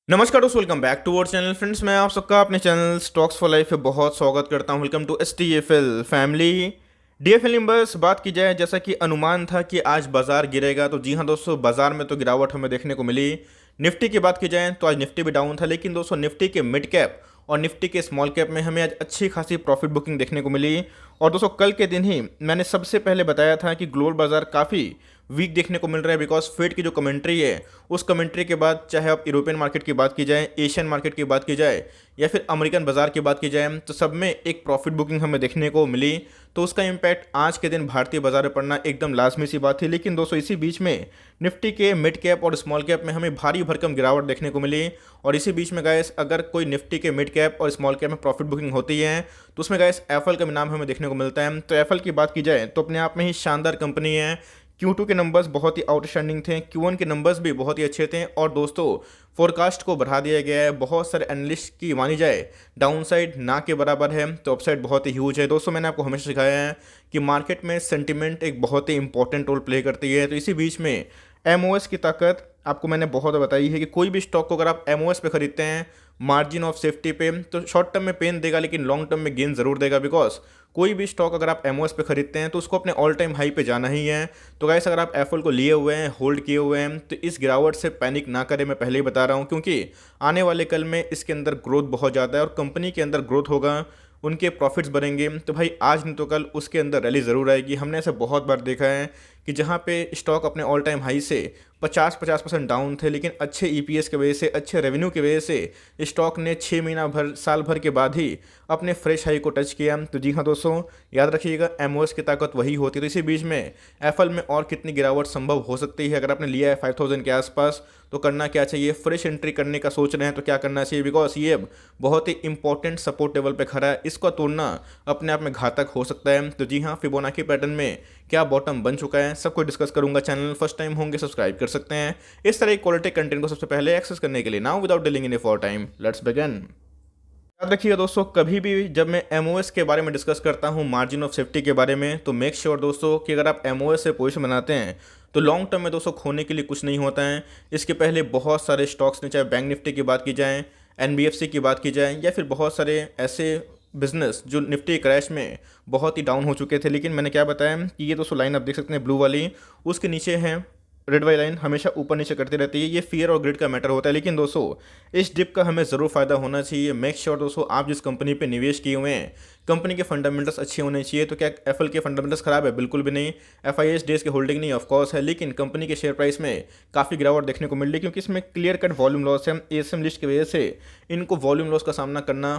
नमस्कार दोस्तों, welcome back to our channel. Friends, मैं आप सबका अपने चैनल स्टॉक्स फॉर लाइफ पे बहुत स्वागत करता हूं। Welcome to STFL family. DFL numbers बात की जाए, जैसा कि अनुमान था कि आज बाजार गिरेगा, तो जी हां दोस्तों, बाजार में तो गिरावट हमें देखने को मिली। निफ्टी की बात की जाए तो आज निफ्टी भी डाउन था, लेकिन दोस्तों निफ्टी के मिड कैप और निफ्टी के स्मॉल कैप में हमें आज अच्छी खासी प्रॉफिट बुकिंग देखने को मिली। और दोस्तों कल के दिन ही मैंने सबसे पहले बताया था कि ग्लोबल बाजार काफ़ी वीक देखने को मिल रहा है, बिकॉज फेड की जो कमेंट्री है उस कमेंट्री के बाद, चाहे आप यूरोपियन मार्केट की बात की जाए, एशियन मार्केट की बात की जाए या फिर अमेरिकन बाजार की बात की जाए, तो सब में एक प्रॉफिट बुकिंग हमें देखने को मिली। तो उसका इम्पैक्ट आज के दिन भारतीय बाजार में पड़ना एकदम लाजमी सी बात थी। लेकिन दोस्तों इसी बीच में निफ्टी के मिड कैप और स्मॉल कैप में हमें भारी भरकम गिरावट देखने को मिली। और इसी बीच में गाइस, अगर कोई निफ्टी के मिड कैप और स्मॉल कैप में प्रॉफिट बुकिंग होती है तो उसमें गाइस एफएल का नाम हमें देखने को मिलता है। तो एफएल की बात की जाए तो अपने आप में ही शानदार कंपनी है। Q2 के नंबर्स बहुत ही आउटस्टैंडिंग थे, Q1 के नंबर्स भी बहुत ही अच्छे थे। और दोस्तों फोरकास्ट को बढ़ा दिया गया है, बहुत सारे एनालिस्ट की मानी जाए डाउनसाइड ना के बराबर है, तो अपसाइड बहुत ही ह्यूज है। दोस्तों मैंने आपको हमेशा सिखाया है कि मार्केट में सेंटिमेंट एक बहुत ही इंपॉर्टेंट रोल प्ले करती है। तो इसी बीच में एमओएस की ताकत आपको मैंने बहुत बताई है कि कोई भी स्टॉक को अगर आप एमओएस पे खरीदते हैं मार्जिन ऑफ सेफ्टी पे, तो शॉर्ट टर्म में पेन देगा लेकिन लॉन्ग टर्म में गेन जरूर देगा। बिकॉज कोई भी स्टॉक अगर आप एमओएस पे खरीदते हैं तो उसको अपने ऑल टाइम हाई पे जाना ही है। तो गाइस, अगर आप एफएल को लिए हुए हैं, होल्ड किए हुए हैं, तो इस गिरावट से पैनिक ना करें, मैं पहले ही बता रहा हूँ, क्योंकि आने वाले कल में इसके अंदर ग्रोथ बहुत ज़्यादा है और कंपनी के अंदर ग्रोथ होगा, उनके प्रॉफिट्स बढ़ेंगे, तो भाई आज नहीं तो कल उसके अंदर रैली ज़रूर आएगी। हमने ऐसा बहुत बार देखा है कि जहाँ पे स्टॉक अपने ऑल टाइम हाई से 50% डाउन थे, लेकिन अच्छे ईपीएस की वजह से, अच्छे रेवेन्यू की वजह से स्टॉक ने 6 महीना भर, साल भर के बाद ही अपने फ्रेश हाई को टच किया। तो जी हाँ दोस्तों, याद रखिएगा एमओएस की ताकत वही होती है। तो इसी बीच में एफएल में और कितनी गिरावट संभव हो सकती है। अगर आपने लिया है 5000 के आसपास तो करना क्या चाहिए, फ्रेश एंट्री करने का सोच रहे हैं तो क्या करना चाहिए, बिकॉज ये बहुत ही इंपॉर्टेंट सपोर्ट लेवल पे खड़ा है, इसका तोड़ना अपने आप में घातक हो सकता है। तो जी हाँ, फिबोनाची पैटर्न में क्या बॉटम बन चुका है, सब कुछ डिस्कस करूंगा। चैनल फर्स्ट टाइम होंगे सब्सक्राइब कर सकते हैं इस तरह क्वालिटी कंटेंट को सबसे पहले एक्सेस करने के लिए। Now without dealing in for time, let's begin. याद रखिएगा दोस्तों, कभी भी जब मैं एमओएस के बारे में डिस्कस करता हूं, मार्जिन ऑफ सेफ्टी के बारे में, तो मेक श्योर दोस्तों कि अगर आप एमओएस से पोजीशन बनाते हैं तो लॉन्ग टर्म में दोस्तों खोने के लिए कुछ नहीं होता है। इसके पहले बहुत सारे स्टॉक्स ने, चाहे बैंक निफ्टी की बात की जाए, एनबीएफसी की बात की जाए, या फिर बहुत सारे ऐसे बिजनेस जो निफ्टी क्रैश में बहुत ही डाउन हो चुके थे, लेकिन मैंने क्या बताया कि ये दोस्तों लाइन आप देख सकते हैं ब्लू वाली, उसके नीचे है रेड वाली लाइन, हमेशा ऊपर नीचे करती रहती है। ये फियर और ग्रिड का मैटर होता है। लेकिन दोस्तों इस डिप का हमें ज़रूर फायदा होना चाहिए। मेक श्योर दोस्तों, आप जिस कंपनी पे निवेश किए हुए हैं कंपनी के फंडामेंटल्स अच्छे होने चाहिए। तो क्या एफएल के फंडामेंटल्स खराब है? बिल्कुल भी नहीं। एफआईएस डेज के होल्डिंग नहीं, ऑफकोर्स है, लेकिन कंपनी के शेयर प्राइस में काफ़ी गिरावट देखने को मिल रही है, क्योंकि इसमें क्लियर कट वॉल्यूम लॉस है। एएसएम लिस्ट की वजह से इनको वॉल्यूम लॉस का सामना करना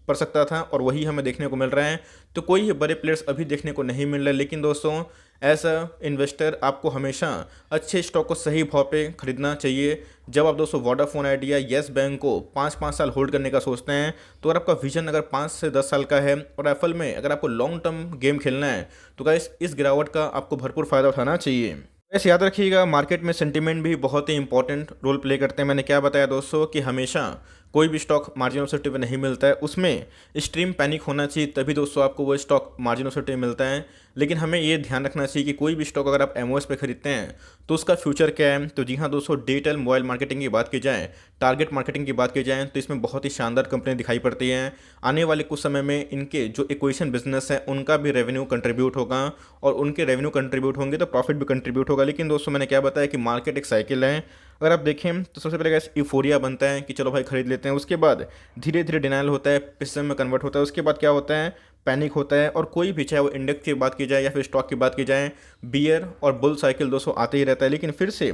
पड़ सकता था और वही हमें देखने को मिल रहा है। तो कोई बड़े प्लेयर्स अभी देखने को नहीं मिल रहे। लेकिन दोस्तों एज अ इन्वेस्टर आपको हमेशा अच्छे स्टॉक को सही भाव पे खरीदना चाहिए। जब आप दोस्तों वोडाफोन आइडिया, येस बैंक को 5-5 साल होल्ड करने का सोचते हैं, तो अगर आपका विजन अगर 5 से 10 साल का है और एफएल में अगर आपको लॉन्ग टर्म गेम खेलना है, तो गाइस इस गिरावट का आपको भरपूर फायदा उठाना चाहिए। वैसे याद रखिएगा, मार्केट में सेंटीमेंट भी बहुत ही इंपॉर्टेंट रोल प्ले करते हैं। मैंने क्या बताया दोस्तों कि हमेशा कोई भी स्टॉक मार्जिन ऑफ सेफ्टी पे नहीं मिलता है, उसमें एक्सट्रीम पैनिक होना चाहिए, तभी दोस्तों आपको वो स्टॉक मार्जिन ऑफ सेफ्टी में मिलता है। लेकिन हमें ये ध्यान रखना चाहिए कि कोई भी स्टॉक अगर आप एमओएस पे खरीदते हैं तो उसका फ्यूचर क्या है। तो जी हाँ दोस्तों, डिजिटल मोबाइल मार्केटिंग की बात की जाए, टारगेट मार्केटिंग की बात की जाए, तो इसमें बहुत ही शानदार कंपनी दिखाई पड़ती है। आने वाले कुछ समय में इनके जो एक्विजिशन बिजनेस है उनका भी रेवेन्यू कंट्रीब्यूट होगा, और उनके रेवेन्यू कंट्रीब्यूट होंगे तो प्रॉफिट भी कंट्रीब्यूट होगा। लेकिन दोस्तों मैंने क्या बताया कि मार्केट एक साइकिल है। अगर आप देखें तो सबसे पहले कैसे यूफोरिया बनता है कि चलो भाई खरीद लेते हैं, उसके बाद धीरे धीरे डिनाइल होता है, पिस्म में कन्वर्ट होता है, उसके बाद क्या होता है, पैनिक होता है। और कोई भी, चाहे वो इंडेक्स की बात की जाए या फिर स्टॉक की बात की जाए, बियर और बुल साइकिल दोस्तों आते ही रहता है। लेकिन फिर से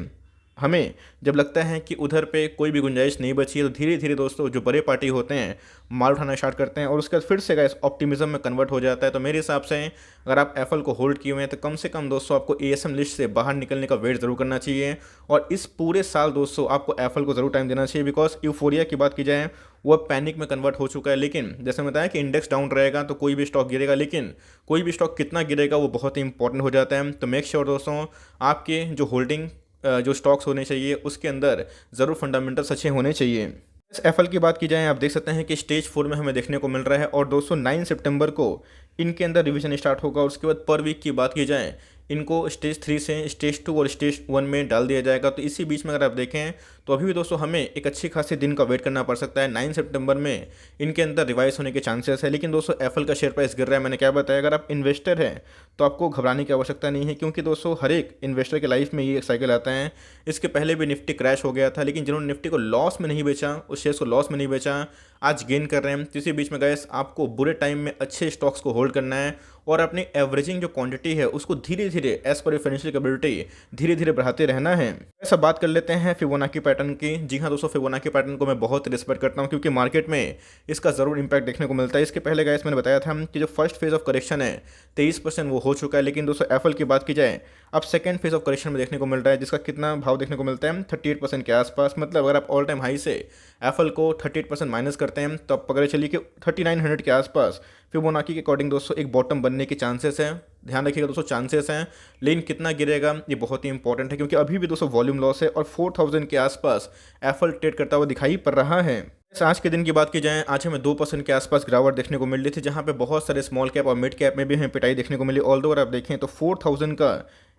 हमें जब लगता है कि उधर पे कोई भी गुंजाइश नहीं बची है, तो धीरे धीरे दोस्तों जो बड़े पार्टी होते हैं माल उठाना स्टार्ट करते हैं और उसके बाद फिर से गैस ऑप्टिमिज्म में कन्वर्ट हो जाता है। तो मेरे हिसाब से अगर आप एफएल को होल्ड किए हुए हैं तो कम से कम दोस्तों आपको एएसएम लिस्ट से बाहर निकलने का वेट जरूर करना चाहिए। और इस पूरे साल दोस्तों आपको एफएल को जरूर टाइम देना चाहिए, बिकॉज यूफोरिया की बात की जाए वो पैनिक में कन्वर्ट हो चुका है। लेकिन जैसे मैं बताया कि इंडेक्स डाउन रहेगा तो कोई भी स्टॉक गिरेगा, लेकिन कोई भी स्टॉक कितना गिरेगा वो बहुत ही इंपॉर्टेंट हो जाता है। तो मेक श्योर दोस्तों आपके जो होल्डिंग जो स्टॉक्स होने चाहिए उसके अंदर ज़रूर फंडामेंटल्स अच्छे होने चाहिए। एफएल की बात की जाए, आप देख सकते हैं कि स्टेज 4 में हमें देखने को मिल रहा है, और दोस्तों 9 सितंबर को इनके अंदर रिवीजन स्टार्ट होगा। उसके बाद पर वीक की बात की जाए, इनको स्टेज 3 से स्टेज 2 और स्टेज 1 में डाल दिया जाएगा। तो इसी बीच में अगर आप देखें तो अभी भी दोस्तों हमें एक अच्छी खासी दिन का वेट करना पड़ सकता है। 9 सितंबर में इनके अंदर रिवाइज होने के चांसेस है। लेकिन दोस्तों एप्पल का शेयर प्राइस गिर रहा है, मैंने क्या बताया, अगर आप इन्वेस्टर हैं तो आपको घबराने की आवश्यकता नहीं है, क्योंकि दोस्तों हर एक इन्वेस्टर के लाइफ में ये एक साइकिल आता है। इसके पहले भी निफ्टी क्रैश हो गया था, लेकिन जिन्होंने निफ्टी को लॉस में नहीं बेचा, उस शेयर्स को लॉस में नहीं बेचा, आज गेन कर रहे हैं। तो इसी बीच में गाइस आपको बुरे टाइम में अच्छे स्टॉक्स को होल्ड करना है और अपनी एवरेजिंग जो क्वांटिटी है उसको धीरे धीरे एज पर फाइनेंशियल कैपेबिलिटी धीरे धीरे बढ़ाते रहना है। ऐसा बात कर लेते हैं फिबोनाची पैटर्न की। जी हाँ दोस्तों, फिबोनाची पैटर्न को मैं बहुत रिस्पेक्ट करता हूँ, क्योंकि मार्केट में इसका ज़रूर इंपैक्ट देखने को मिलता है। इसके पहले गाइस मैंने बताया था कि जो फर्स्ट फेज ऑफ करेक्शन है 23% वो हो चुका है। लेकिन दोस्तों एप्पल की बात की जाए, अब सेकंड फेज ऑफ करेक्शन में देखने को मिल रहा है, जिसका कितना भाव देखने को मिलता है 38% के आसपास। मतलब अगर आप ऑल टाइम हाई से एप्पल को 38% माइनस करते हैं तो आप पकड़े चलिए कि 3900 के आसपास फिबोनाची के अकॉर्डिंग दोस्तों एक बॉटम बनने के चांसेस हैं। ध्यान रखिएगा दोस्तों, चांसेस हैं, लेकिन कितना गिरेगा ये बहुत ही इंपॉर्टेंट है, क्योंकि अभी भी दोस्तों वॉल्यूम लॉस है और 4000 के आसपास एप्पल ट्रेड करता हुआ दिखाई पड़ रहा है। आज के दिन की बात की जाए, आज हमें 2% के आसपास गिरावट देखने को मिल रही थी, जहां पे बहुत सारे स्मॉल कैप और मिड कैप में भी हमें पिटाई देखने को मिली। ऑल्दो अगर आप देखें तो 4000 का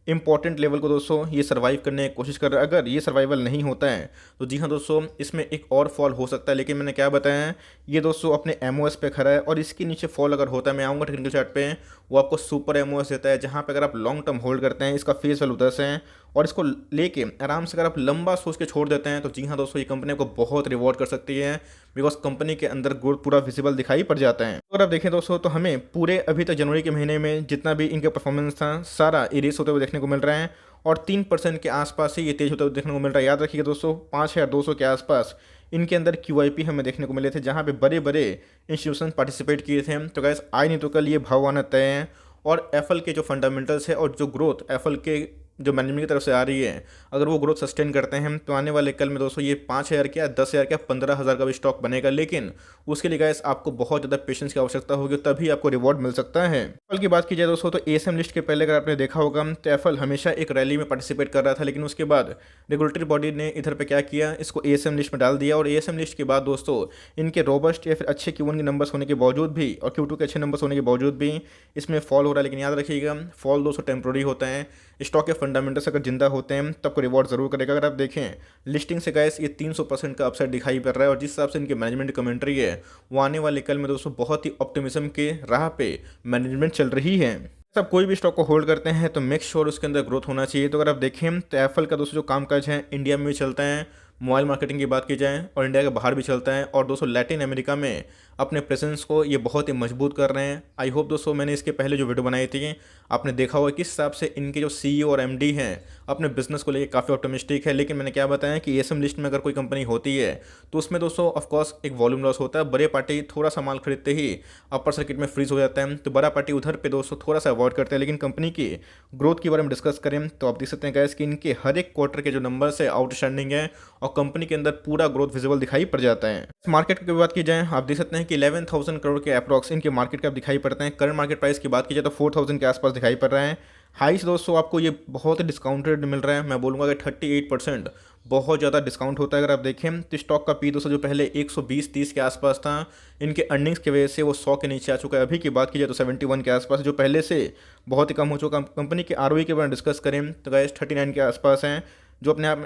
इंपॉर्टेंट लेवल को दोस्तों ये सर्वाइव करने की कोशिश कर रहा है। अगर ये सर्वाइवल नहीं होता है तो जी हाँ दोस्तों इसमें एक और फॉल हो सकता है। लेकिन मैंने क्या बताया है, ये दोस्तों अपने एमओएस पे खड़ा है और इसके नीचे फॉल अगर होता है, मैं आऊँगा टेक्निकल चार्ट पे, वो आपको सुपर एमओएस देता है, जहाँ पे अगर आप लॉन्ग टर्म होल्ड करते हैं, इसका फेस वैल्यू 10 है और इसको लेके आराम से अगर आप लंबा सोच के छोड़ देते हैं तो जी हाँ दोस्तों ये कंपनी को बहुत रिवॉर्ड कर सकती है, बिकॉज कंपनी के अंदर ग्रोथ पूरा विजिबल दिखाई पड़ जाता है। अगर आप देखें दोस्तों तो हमें पूरे अभी तक जनवरी के महीने में जितना भी इनका परफॉर्मेंस था सारा इरेज होते हुए देखने को मिल रहा है और 3% के आसपास ही ये तेज होते हुए देखने को मिल रहा है। याद रखिएगा दोस्तों 5200 के आसपास इनके अंदर QIP हमें देखने को मिले थे, जहाँ पे बड़े बड़े इंस्टीट्यूशन पार्टिसिपेट किए थे। तो गैस आज नहीं तो कल ये भाव आना तय है और एप्पल के जो फंडामेंटल्स है और जो ग्रोथ एप्पल के जो मैनेजमेंट की तरफ से आ रही है, अगर वो ग्रोथ सस्टेन करते हैं तो आने वाले कल में दोस्तों ये 5000 क्या 10,000 क्या 15,000 का भी स्टॉक बनेगा। लेकिन उसके लिए गाइस आपको बहुत ज़्यादा पेशेंस की आवश्यकता होगी, तभी आपको रिवॉर्ड मिल सकता है। एप्पल की बात की जाए दोस्तों तो ASM लिस्ट के पहले अगर आपने देखा होगा तो एप्पल हमेशा एक रैली में पार्टिसिपेट कर रहा था, लेकिन उसके बाद रेगुलेटरी बॉडी ने इधर पर क्या किया, इसको ASM लिस्ट में डाल दिया। और ASM लिस्ट के बाद दोस्तों इनके रोबस्ट या फिर अच्छे Q1 के नंबर्स होने के बावजूद भी और Q2 के अच्छे नंबर्स होने के बावजूद भी इसमें फॉल हो रहा है। लेकिन याद रखिएगा फॉल दोस्तों टेम्प्रोरी होता है, स्टॉक के फंडामेंटल्स अगर जिंदा होते हैं तो आपको रिवॉर्ड जरूर करेगा। अगर आप देखें लिस्टिंग से गाइस ये 300% का अपसाइड दिखाई पड़ रहा है और जिस हिसाब से इनके मैनेजमेंट कमेंट्री है वो आने वाले कल में दोस्तों बहुत ही ऑप्टिमिज्म के राह पे मैनेजमेंट चल रही है। सब कोई भी स्टॉक को होल्ड करते हैं तो मेक श्योर उसके अंदर ग्रोथ होना चाहिए। तो अगर आप देखें तो एप्पल का दोस्तों जो कामकाज है इंडिया में भी चलता है, मोबाइल मार्केटिंग की बात की जाए और इंडिया के बाहर भी चलता है, और दोस्तों लैटिन अमेरिका में अपने प्रेजेंस को ये बहुत ही मजबूत कर रहे हैं। आई होप दोस्तों मैंने इसके पहले जो वीडियो बनाई थी आपने देखा होगा किस हिसाब से इनके जो CEO और MD हैं अपने बिजनेस को लेकर काफ़ी ऑप्टिमिस्टिक है। लेकिन मैंने क्या बताया कि ASM लिस्ट में अगर कोई कंपनी होती है तो उसमें दोस्तों ऑफकोर्स एक वॉल्यूम लॉस होता है। बड़े पार्टी थोड़ा सा माल खरीदते ही अपर सर्किट में फ्रीज हो जाता है, तो बड़ा पार्टी उधर पे दोस्तों थोड़ा सा अवॉइड करते हैं। लेकिन कंपनी की ग्रोथ के बारे में डिस्कस करें तो आप देख सकते हैं गाइस कि इनके हर एक क्वार्टर के जो नंबर्स है आउटस्टैंडिंग है और कंपनी के अंदर पूरा ग्रोथ विजिबल दिखाई पड़ जाता है। मार्केट की बात की जाए आप देख सकते हैं कि 11,000 करोड़ के अप्रॉक्स इनके मार्केट कैप दिखाई पड़ते हैं। करंट मार्केट प्राइस की बात की जाए तो 4,000 के आसपास दिखाई पड़ रहा है। हाइस दोस्तों आपको ये बहुत ही डिस्काउंटेड मिल रहा है, मैं बोलूँगा कि 38% बहुत ज़्यादा डिस्काउंट होता है। अगर आप देखें तो स्टॉक का पी दोस्तों जो पहले 120-30 के आसपास था, इनके अर्निंग्स की वजह से वो 100 के नीचे आ चुका है। अभी की बात की जाए तो 71 के आसपास, जो पहले से बहुत ही कम हो चुका। कंपनी के ROE के बारे में डिस्कस करें तो गाइस 39 के आसपास हैं, जो अपने आप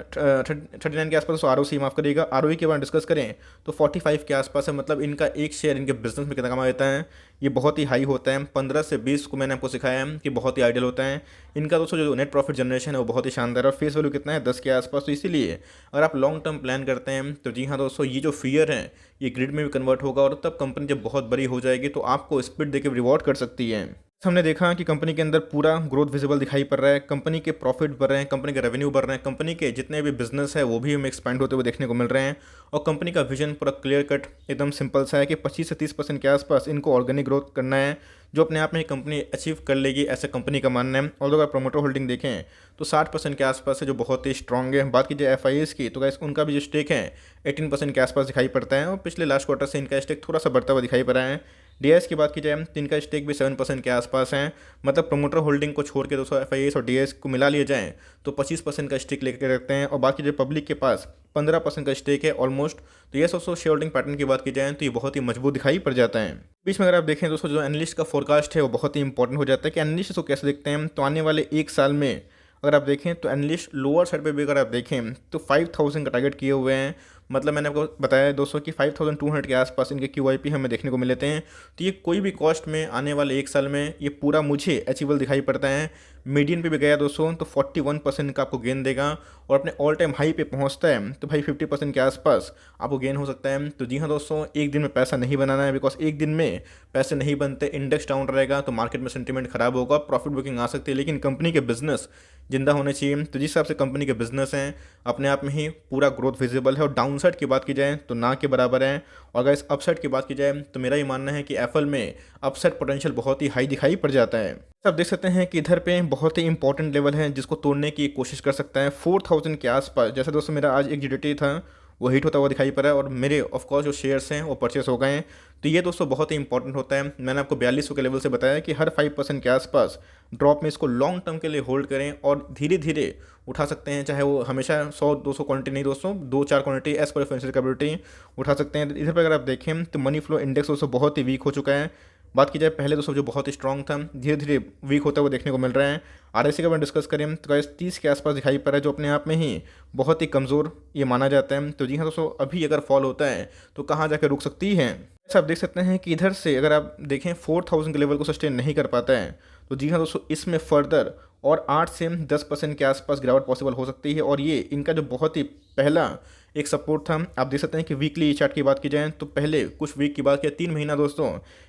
39 के आसपास। तो ROC माफ़ करिएगा, ROE के बारे में डिस्कस करें तो 45 के आसपास है। मतलब इनका एक शेयर इनके बिजनेस में कितना कमा देता है, ये बहुत ही हाई होता है। 15 से 20 को मैंने आपको सिखाया है कि बहुत ही आइडियल होता है। इनका दोस्तों जो नेट प्रॉफिट जनरेशन है वो बहुत ही शानदार है और फेस वैल्यू कितना है 10 के आसपास। तो इसीलिए अगर आप लॉन्ग टर्म प्लान करते हैं तो जी हाँ दोस्तों ये जो फियर है ये ग्रिड में भी कन्वर्ट होगा और तब कंपनी जब बहुत बड़ी हो जाएगी तो आपको स्पीड देकर रिवॉर्ड कर सकती है। हमने देखा कि कंपनी के अंदर पूरा ग्रोथ विजिबल दिखाई पड़ रहा है, कंपनी के प्रॉफिट बढ़ रहे हैं, कंपनी के रेवेन्यू बढ़ रहे हैं, कंपनी के जितने भी बिजनेस है वो भी हमें एक्सपेंड होते हुए देखने को मिल रहे हैं और कंपनी का विजन पूरा क्लियर कट एकदम सिंपल सा है कि 25 से 30% के आसपास इनको ऑर्गेनिक ग्रोथ करना है, जो अपने आप में कंपनी अचीव कर लेगी, ऐसा कंपनी का मानना है। और अगर प्रमोटर होल्डिंग देखें तो 60% के आसपास है, जो बहुत ही स्ट्रॉन्ग है। बात की जाए FIAs की तो गाइस उनका भी जो स्टेक है 18% के आसपास दिखाई पड़ता है और पिछले लास्ट क्वार्टर से इनका स्टेक थोड़ा सा बढ़ता हुआ दिखाई पड़ रहा है। डीएस की बात की जाए तो इनका स्टेक भी 7% के आसपास है। मतलब प्रोमोटर होल्डिंग को छोड़ के दोस्तों एफआईएस और डीएस को मिला लिया जाए तो 25% का स्टेक लेकर रखते हैं, और बाकी जो पब्लिक के पास 15% का स्टेक है ऑलमोस्ट। तो ये दोस्तों शेयर होल्डिंग पैटर्न की बात की जाए तो ये बहुत ही मजबूत दिखाई पड़ जाता है। बीच में अगर आप देखें दोस्तों, जो एनालिस्ट का फोरकास्ट है वो बहुत ही इंपॉर्टेंट हो जाता है कि एनालिस्ट इसको कैसे देखते हैं। तो आने वाले एक साल में अगर आप देखें तो एनालिस्ट लोअर साइड पे भी अगर आप देखें तो 5000 का टारगेट किए हुए हैं। मतलब मैंने आपको बताया दोस्तों कि 5200 के आसपास इनके QIP हमें देखने को मिलते हैं। तो ये कोई भी कॉस्ट में आने वाले एक साल में ये पूरा मुझे अचीवेबल दिखाई पड़ता है। मीडियन पे भी गया दोस्तों तो 41% का आपको गेन देगा, और अपने ऑल टाइम हाई पे पहुंचता है तो भाई 50% के आसपास आपको गेन हो सकता है। तो जी हाँ दोस्तों, एक दिन में पैसा नहीं बनाना है, बिकॉज एक दिन में पैसे नहीं बनते। इंडेक्स डाउन रहेगा तो मार्केट में सेंटीमेंट खराब होगा, प्रॉफिट बुकिंग आ सकती है, लेकिन कंपनी के बिजनेस जिंदा होने चाहिए। तो जिस हिसाब से कंपनी के बिजनेस हैं अपने आप में ही पूरा ग्रोथ विजिबल है, और डाउनसाइड की बात की जाए तो ना के बराबर है। और अगर इस अपसाइड की बात की जाए तो मेरा ये मानना है कि एप्पल में अपसाइड पोटेंशियल बहुत ही हाई दिखाई पड़ जाता है। आप देख सकते हैं कि इधर पे बहुत ही इंपॉर्टेंट लेवल है जिसको तोड़ने की कोशिश कर सकता है 4000 के आसपास। जैसे दोस्तों मेरा आज एक जीडीटी था वो हिट होता हुआ दिखाई पड़ा है, और मेरे ऑफकोर्स जो शेयर्स हैं वो परचेस हो गए हैं। तो ये दोस्तों बहुत ही इंपॉर्टेंट होता है। मैंने आपको 4200 के लेवल से बताया कि हर 5% के आसपास ड्रॉप में इसको लॉन्ग टर्म के लिए होल्ड करें और धीरे धीरे उठा सकते हैं। चाहे वो हमेशा 100-200 क्वांटिटी नहीं दोस्तों, 2-4 quantity as per financial capability उठा सकते हैं। इधर पर अगर आप देखें तो मनी फ्लो इंडेक्स दोस्तों बहुत ही वीक हो चुका है। बात की जाए पहले दोस्तों जो बहुत ही स्ट्रॉन्ग था, धीरे धीरे वीक होता हुआ देखने को मिल रहा है। RSI का अगर डिस्कस करें तो गाइस 30 के आसपास दिखाई पड़ रहा है, जो अपने आप में ही बहुत ही कमज़ोर ये माना जाता है। तो जी हाँ दोस्तों, अभी अगर फॉल होता है तो कहाँ जाकर रुक सकती है। आप देख सकते हैं कि इधर से अगर आप देखें 4000 के लेवल को सस्टेन नहीं कर पाता है, तो जी हाँ दोस्तों इसमें फर्दर और 8 से 10% के आसपास गिरावट पॉसिबल हो सकती है। और ये इनका जो बहुत ही पहला एक सपोर्ट था, आप देख सकते हैं कि वीकली चार्ट की बात की जाए तो पहले कुछ वीक की बात किया 3 महीना दोस्तों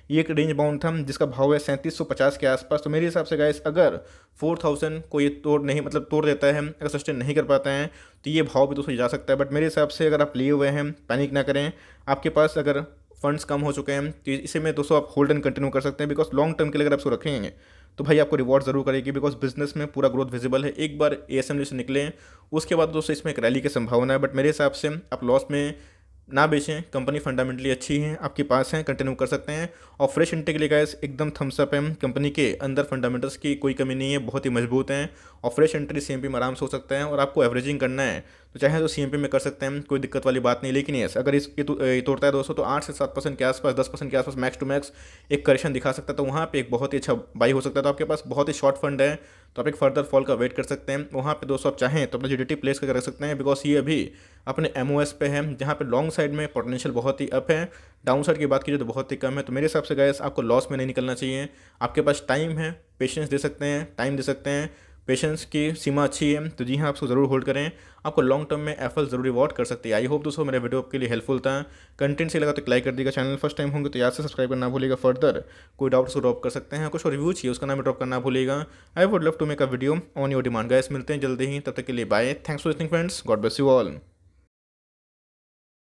ये एक रेंज बाउंड था जिसका भाव है 3750 के आसपास। तो मेरे हिसाब से गाइस अगर 4000 को ये तोड़ नहीं मतलब तोड़ देता है, अगर सस्टेन नहीं कर पाता है तो ये भाव भी दोस्तों जा सकता है। बट मेरे हिसाब से अगर आप लिए हुए हैं पैनिक ना करें। आपके पास अगर फंड्स कम हो चुके हैं तो इसे में दोस्तों आप होल्ड एंड कंटिन्यू कर सकते हैं, बिकॉज लॉन्ग टर्म के लिए अगर आप इसको रखेंगे तो भाई आपको रिवॉर्ड जरूर करेगी, बिकॉज बिजनेस में पूरा ग्रोथ विजिबल है। एक बार ASM से निकले उसके बाद दोस्तों इसमें एक रैली की संभावना है। बट मेरे हिसाब से आप लॉस में ना बेचें, कंपनी फंडामेंटली अच्छी है, आपके पास है, कंटिन्यू कर सकते हैं। और फ्रेश इंटेक के लिए गाइस एकदम थम्स अप है, कंपनी के अंदर फंडामेंटल्स की कोई कमी नहीं है, बहुत ही मजबूत हैं। और फ्रेश एंट्री CMP में आराम से हो सकता है, और आपको एवरेजिंग करना है तो चाहे तो CMP में कर सकते हैं, कोई दिक्कत वाली बात नहीं। लेकिन यस अगर ये तोड़ता है दोस्तों तो 8 से 7% के आसपास 10% के आसपास मैक्स टू मैक्स एक करेक्शन दिखा सकता है, तो वहाँ पे एक बहुत ही अच्छा बाई हो सकता है। तो आपके पास बहुत ही शॉर्ट फंड है तो आप एक फर्दर फॉल का वेट कर सकते हैं। वहाँ पे दोस्तों आप चाहें तो अपना GDT प्लेस करके रख सकते हैं, बिकॉज ये अभी अपने MOS पे है जहाँ पे लॉन्ग साइड में पोटेंशियल बहुत ही अप है, डाउन साइड की बात कीजिए तो बहुत ही कम है। तो मेरे हिसाब से गाइस आपको लॉस में नहीं निकलना चाहिए। आपके पास टाइम है, पेशेंस दे सकते हैं, टाइम दे सकते हैं, पेशेंस की सीमा अच्छी है, तो जी हाँ आप उसको ज़रूर होल्ड करें। आपको लॉन्ग टर्म में एप्पल ज़रूर रिवॉर्ड कर सकती है। आई होप दोस्तों मेरा वीडियो आपके लिए हेल्पफुल था। कंटेंट से लगा तो लाइक कर दीजिएगा, चैनल फर्स्ट टाइम होंगे तो याद से सब्सक्राइब करना भूलिएगा। फर्दर कोई डाउट्स को ड्रॉप कर सकते हैं, कुछ रिव्यू चाहिए उसका नाम ड्रॉप करना भूलिएगा। I would love to make a video on your demand. Guys मिलते हैं जल्दी ही, तब तक के लिए bye. Thanks for listening friends, god bless you all.